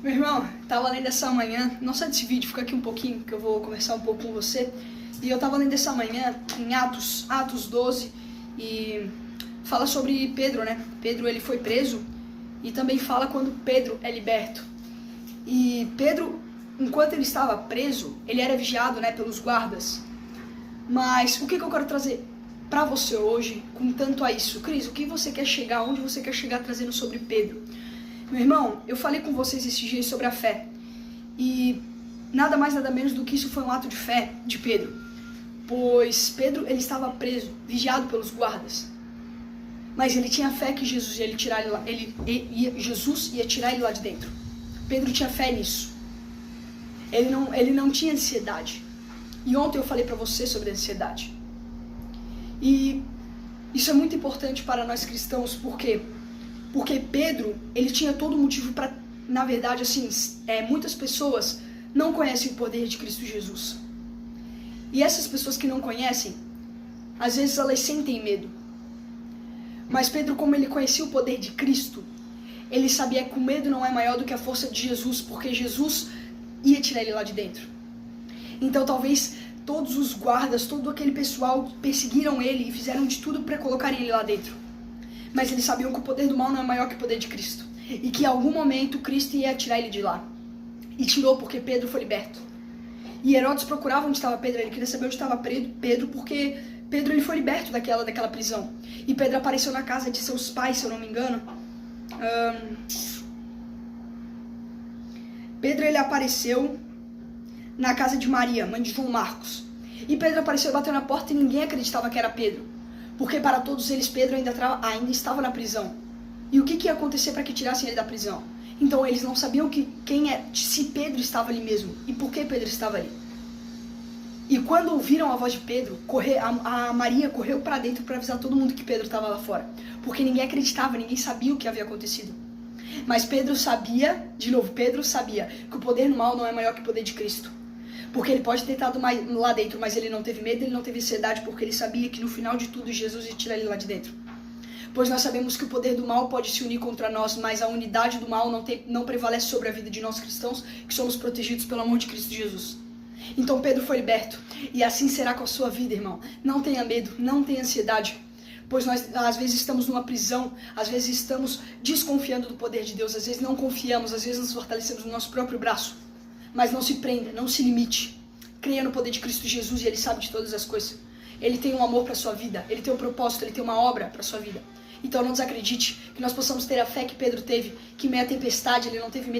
Meu irmão, tava lendo essa manhã, não sai desse vídeo, fica aqui um pouquinho, que eu vou conversar um pouco com você. E eu tava lendo essa manhã em Atos 12, e fala sobre Pedro, né? Pedro, ele foi preso, e também fala quando Pedro é liberto. E Pedro, enquanto ele estava preso, ele era vigiado, né, pelos guardas. Mas o que eu quero trazer pra você hoje, com tanto a isso? Cris, o que você quer chegar, onde você quer chegar trazendo sobre Pedro? Meu irmão, eu falei com vocês esses dias sobre a fé, e nada mais nada menos do que isso foi um ato de fé de Pedro, pois Pedro, ele estava preso, vigiado pelos guardas, mas ele tinha fé que Jesus ia tirar ele lá, Jesus ia tirar ele lá de dentro. Pedro tinha fé nisso, ele não tinha ansiedade, e ontem eu falei para você sobre a ansiedade, e isso é muito importante para nós cristãos, porque Pedro, ele tinha todo motivo para, na verdade, assim, muitas pessoas não conhecem o poder de Cristo Jesus. E essas pessoas que não conhecem, às vezes elas sentem medo. Mas Pedro, como ele conhecia o poder de Cristo, ele sabia que o medo não é maior do que a força de Jesus, porque Jesus ia tirar ele lá de dentro. Então talvez todos os guardas, todo aquele pessoal perseguiram ele e fizeram de tudo para colocarem ele lá dentro. Mas eles sabiam que o poder do mal não é maior que o poder de Cristo. E que em algum momento Cristo ia tirar ele de lá. E tirou porque Pedro foi liberto. E Herodes procurava onde estava Pedro. Ele queria saber onde estava Pedro, porque Pedro ele foi liberto daquela prisão. E Pedro apareceu na casa de seus pais, se eu não me engano. Pedro ele apareceu na casa de Maria, mãe de João Marcos. E Pedro apareceu e bateu na porta e ninguém acreditava que era Pedro. Porque para todos eles, Pedro ainda estava na prisão. E o que ia acontecer para que tirassem ele da prisão? Então eles não sabiam se Pedro estava ali mesmo. E por que Pedro estava ali. E quando ouviram a voz de Pedro, a Maria correu para dentro para avisar todo mundo que Pedro estava lá fora. Porque ninguém acreditava, ninguém sabia o que havia acontecido. Mas Pedro sabia que o poder do mal não é maior que o poder de Cristo. Porque ele pode ter estado lá dentro, mas ele não teve medo, ele não teve ansiedade, porque ele sabia que no final de tudo Jesus ia tirar ele lá de dentro. Pois nós sabemos que o poder do mal pode se unir contra nós, mas a unidade do mal não prevalece sobre a vida de nós cristãos, que somos protegidos pelo amor de Cristo Jesus. Então Pedro foi liberto, e assim será com a sua vida, irmão. Não tenha medo, não tenha ansiedade, pois nós às vezes estamos numa prisão, às vezes estamos desconfiando do poder de Deus, às vezes não confiamos, às vezes nos fortalecemos no nosso próprio braço. Mas não se prenda, não se limite. Creia no poder de Cristo Jesus e Ele sabe de todas as coisas. Ele tem um amor para a sua vida, Ele tem um propósito, Ele tem uma obra para a sua vida. Então não desacredite, que nós possamos ter a fé que Pedro teve, que em meia tempestade ele não teve medo.